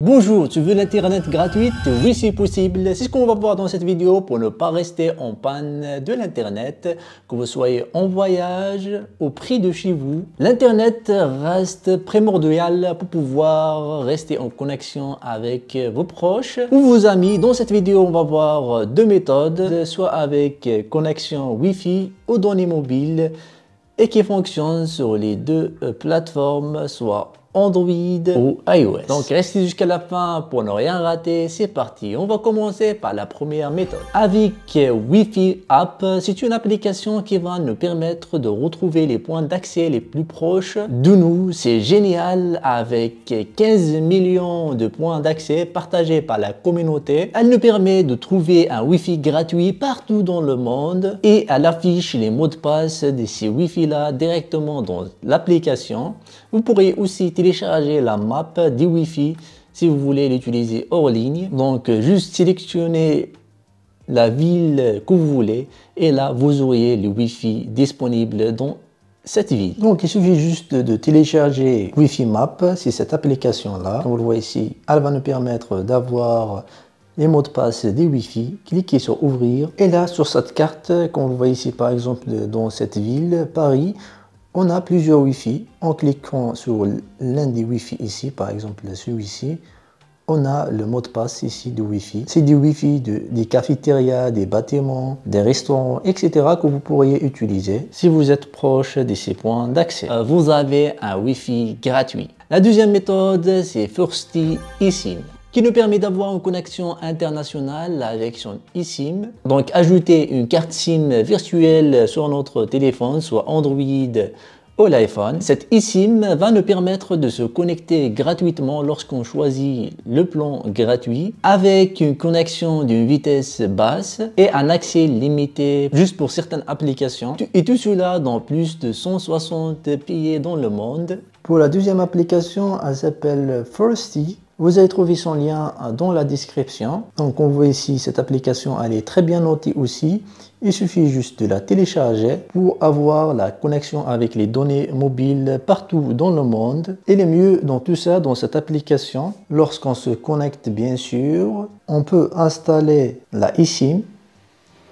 Bonjour, tu veux l'internet gratuite? Oui, c'est possible. C'est ce qu'on va voir dans cette vidéo pour ne pas rester en panne de l'internet, que vous soyez en voyage, au prix de chez vous. L'internet reste primordial pour pouvoir rester en connexion avec vos proches ou vos amis. Dans cette vidéo, on va voir deux méthodes, soit avec connexion Wi-Fi aux données mobiles et qui fonctionnent sur les deux plateformes, soit Android ou iOS. Donc restez jusqu'à la fin pour ne rien rater. C'est parti. On va commencer par la première méthode. Avec Wi-Fi App, c'est une application qui va nous permettre de retrouver les points d'accès les plus proches de nous. C'est génial avec 15 millions de points d'accès partagés par la communauté. Elle nous permet de trouver un Wi-Fi gratuit partout dans le monde et elle affiche les mots de passe de ces Wi-Fi là directement dans l'application. Vous pourrez aussi télécharger la map du Wi-Fi si vous voulez l'utiliser hors ligne. Donc juste sélectionnez la ville que vous voulez et là vous aurez le Wi-Fi disponible dans cette ville. Donc il suffit juste de télécharger Wi-Fi Map, c'est cette application là. Comme vous le voyez ici, elle va nous permettre d'avoir les mots de passe des Wi-Fi. Cliquez sur ouvrir et là sur cette carte, comme vous le voyez ici par exemple dans cette ville, Paris, on a plusieurs Wi-Fi. En cliquant sur l'un des Wi-Fi ici, par exemple celui-ci, on a le mot de passe ici du Wi-Fi. C'est du Wi-Fi des cafétérias, des bâtiments, des restaurants, etc. que vous pourriez utiliser si vous êtes proche de ces points d'accès. Vous avez un Wi-Fi gratuit. La deuxième méthode, c'est Firsti eSIM, qui nous permet d'avoir une connexion internationale avec son eSIM. Donc ajouter une carte SIM virtuelle sur notre téléphone, soit Android ou l'iPhone. Cette eSIM va nous permettre de se connecter gratuitement lorsqu'on choisit le plan gratuit avec une connexion d'une vitesse basse et un accès limité juste pour certaines applications. Et tout cela dans plus de 160 pays dans le monde. Pour la deuxième application, elle s'appelle Firsti. Vous allez trouver son lien dans la description. Donc on voit ici cette application, elle est très bien notée aussi. Il suffit juste de la télécharger pour avoir la connexion avec les données mobiles partout dans le monde. Et le mieux dans tout ça, dans cette application, lorsqu'on se connecte bien sûr, on peut installer la eSIM.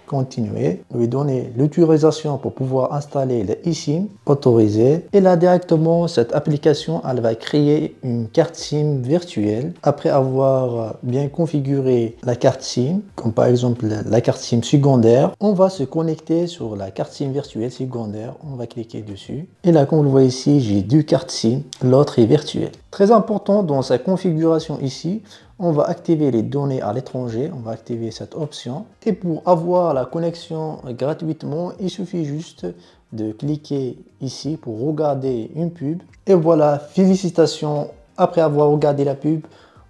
Continuer, lui donner l'autorisation pour pouvoir installer le eSIM, autoriser. Et là directement, cette application, elle va créer une carte SIM virtuelle. Après avoir bien configuré la carte SIM, comme par exemple la carte SIM secondaire, on va se connecter sur la carte SIM virtuelle secondaire. On va cliquer dessus. Et là, comme vous le voyez ici, j'ai deux cartes SIM. L'autre est virtuelle. Très important dans sa configuration ici, on va activer les données à l'étranger, on va activer cette option. Et pour avoir la connexion gratuitement, il suffit juste de cliquer ici pour regarder une pub. Et voilà, félicitations, après avoir regardé la pub,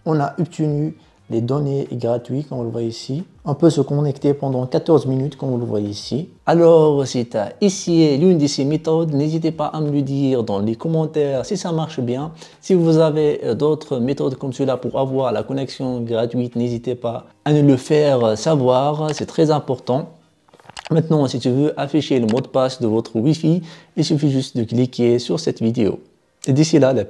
on a obtenu les données gratuites, comme vous le voyez ici. On peut se connecter pendant 14 minutes, comme vous le voyez ici. Alors, si tu as essayé l'une de ces méthodes, n'hésitez pas à me le dire dans les commentaires si ça marche bien. Si vous avez d'autres méthodes comme cela pour avoir la connexion gratuite, n'hésitez pas à nous le faire savoir, c'est très important. Maintenant, si tu veux afficher le mot de passe de votre Wi-Fi, il suffit juste de cliquer sur cette vidéo. Et d'ici là,